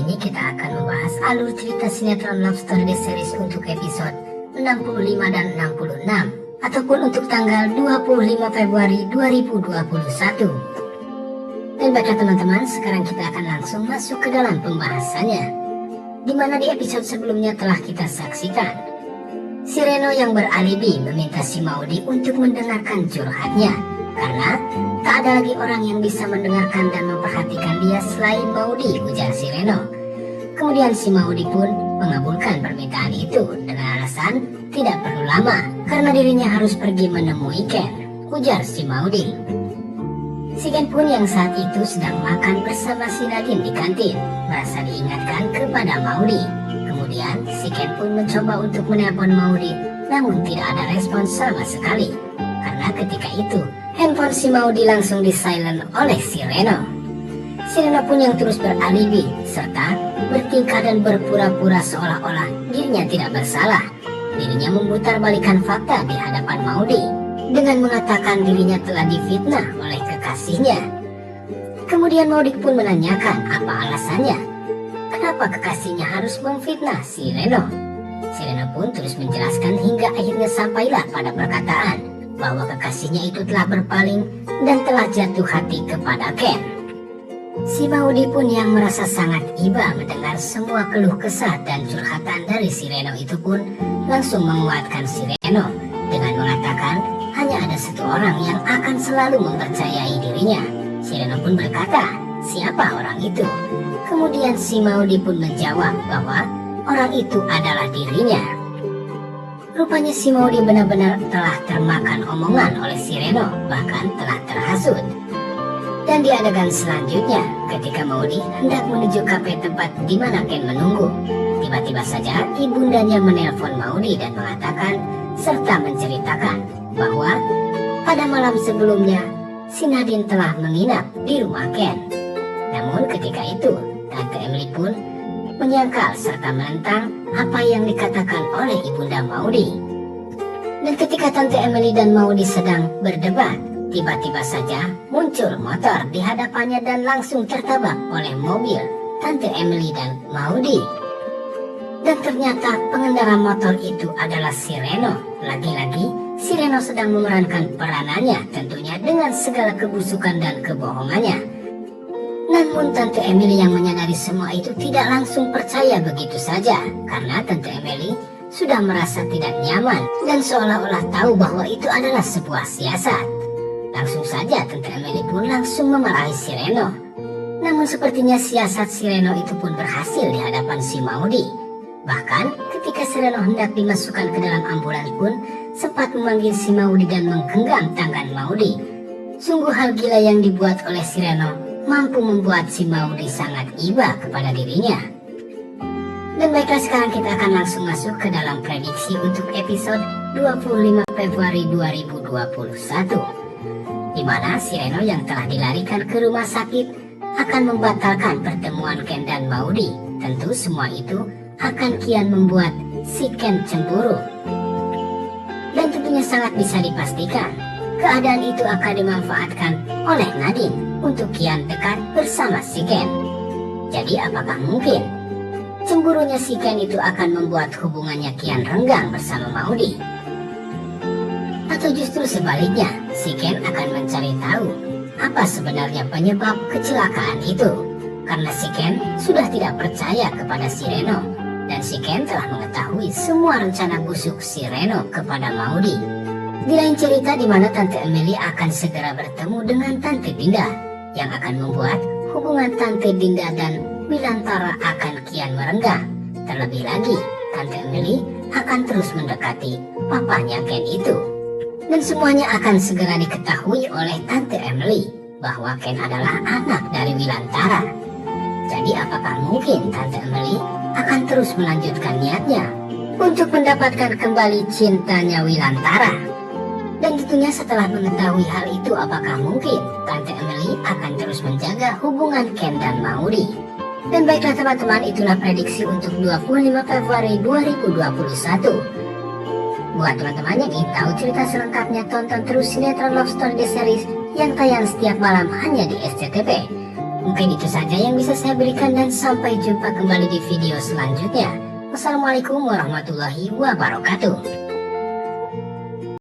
ini kita akan membahas alur cerita sinetron Love Story The Series untuk episode 65 dan 66 ataupun untuk tanggal 25 Februari 2021. Dan baiklah teman-teman, sekarang kita akan langsung masuk ke dalam pembahasannya, di mana di episode sebelumnya telah kita saksikan si Reno yang beralibi meminta si Maudy untuk mendengarkan curhatnya karena tak ada lagi orang yang bisa mendengarkan dan memperhatikan dia selain Maudy, ujar si Reno. Kemudian si Maudy pun mengabulkan permintaan itu dengan alasan tidak perlu lama karena dirinya harus pergi menemui Ken, ujar si Maudy. Si Ken pun yang saat itu sedang makan bersama si Nadine di kantin merasa diingatkan kepada Maudy. Kemudian si Ken pun mencoba untuk menelpon Maudy, namun tidak ada respon sama sekali karena ketika itu handphone si Maudy langsung di-silent oleh si Reno. Si Reno pun yang terus beralibi serta bertingkah dan berpura-pura seolah-olah dirinya tidak bersalah. Dirinya memutarbalikkan fakta di hadapan Maudy dengan mengatakan dirinya telah difitnah oleh kekasihnya. Kemudian Maudy pun menanyakan apa alasannya, kenapa kekasihnya harus memfitnah si Reno. Si Reno pun terus menjelaskan hingga akhirnya sampailah pada perkataan bahwa kekasihnya itu telah berpaling dan telah jatuh hati kepada Ken. Si Maudy pun yang merasa sangat iba mendengar semua keluh kesah dan curhatan dari si Reno itu pun langsung menguatkan si Reno dengan mengatakan hanya ada satu orang yang akan selalu mempercayai dirinya. Si Reno pun berkata, siapa orang itu? Kemudian si Maudy pun menjawab bahwa orang itu adalah dirinya. Rupanya si Maudy benar-benar telah termakan omongan oleh si Reno, bahkan telah terhasut. Dan di adegan selanjutnya, ketika Maudy hendak menuju kafe tempat di mana Ken menunggu, tiba-tiba saja ibundanya menelpon Maudy dan mengatakan serta menceritakan bahwa pada malam sebelumnya si Nadine telah menginap di rumah Ken. Namun ketika itu, Tante Emily pun menyangkal serta menentang apa yang dikatakan oleh ibunda Maudy. Dan ketika Tante Emily dan Maudy sedang berdebat, tiba-tiba saja muncul motor di hadapannya dan langsung tertabrak oleh mobil Tante Emily dan Maudy. Dan ternyata pengendara motor itu adalah si Reno. Lagi-lagi si Reno sedang memerankan peranannya, tentunya dengan segala kebusukan dan kebohongannya. Namun Tante Emily yang menyadari semua itu tidak langsung percaya begitu saja, karena Tante Emily sudah merasa tidak nyaman dan seolah-olah tahu bahwa itu adalah sebuah siasat. Langsung saja Tante Emily pun langsung memarahi si Reno. Namun sepertinya siasat si Reno itu pun berhasil di hadapan si Maudy. Bahkan ketika si Reno hendak dimasukkan ke dalam ambulans pun sempat memanggil si Maudy dan menggenggam tangan Maudy. Sungguh hal gila yang dibuat oleh si Reno mampu membuat si Maudy sangat iba kepada dirinya. Dan baiklah, sekarang kita akan langsung masuk ke dalam prediksi untuk episode 25 Februari 2021, di mana si Reno yang telah dilarikan ke rumah sakit akan membatalkan pertemuan Ken dan Maudy. Tentu semua itu akan kian membuat si Ken cemburu. Dan tentunya sangat bisa dipastikan keadaan itu akan dimanfaatkan oleh Nadine untuk kian dekat bersama si Ken. Jadi apakah mungkin cemburunya si Ken itu akan membuat hubungannya kian renggang bersama Maudy? Atau justru sebaliknya, si Ken akan mencari tahu apa sebenarnya penyebab kecelakaan itu? Karena si Ken sudah tidak percaya kepada si Reno, dan si Ken telah mengetahui semua rencana busuk si Reno kepada Maudy. Di lain cerita di mana Tante Emily akan segera bertemu dengan Tante Dinda, yang akan membuat hubungan Tante Dinda dan Wilantara akan kian merenggang. Terlebih lagi, Tante Emily akan terus mendekati papanya Ken itu. Dan semuanya akan segera diketahui oleh Tante Emily bahwa Ken adalah anak dari Wilantara. Jadi apakah mungkin Tante Emily akan terus melanjutkan niatnya untuk mendapatkan kembali cintanya Wilantara? Dan tentunya setelah mengetahui hal itu, apakah mungkin Tante Emily akan terus menjaga hubungan Ken dan Maudy? Dan baiklah teman-teman, itulah prediksi untuk 25 Februari 2021. Buat teman-teman yang ingin tahu cerita selengkapnya, tonton terus sinetron Love Story The Series yang tayang setiap malam hanya di SCTV. Mungkin itu saja yang bisa saya berikan dan sampai jumpa kembali di video selanjutnya. Wassalamualaikum warahmatullahi wabarakatuh.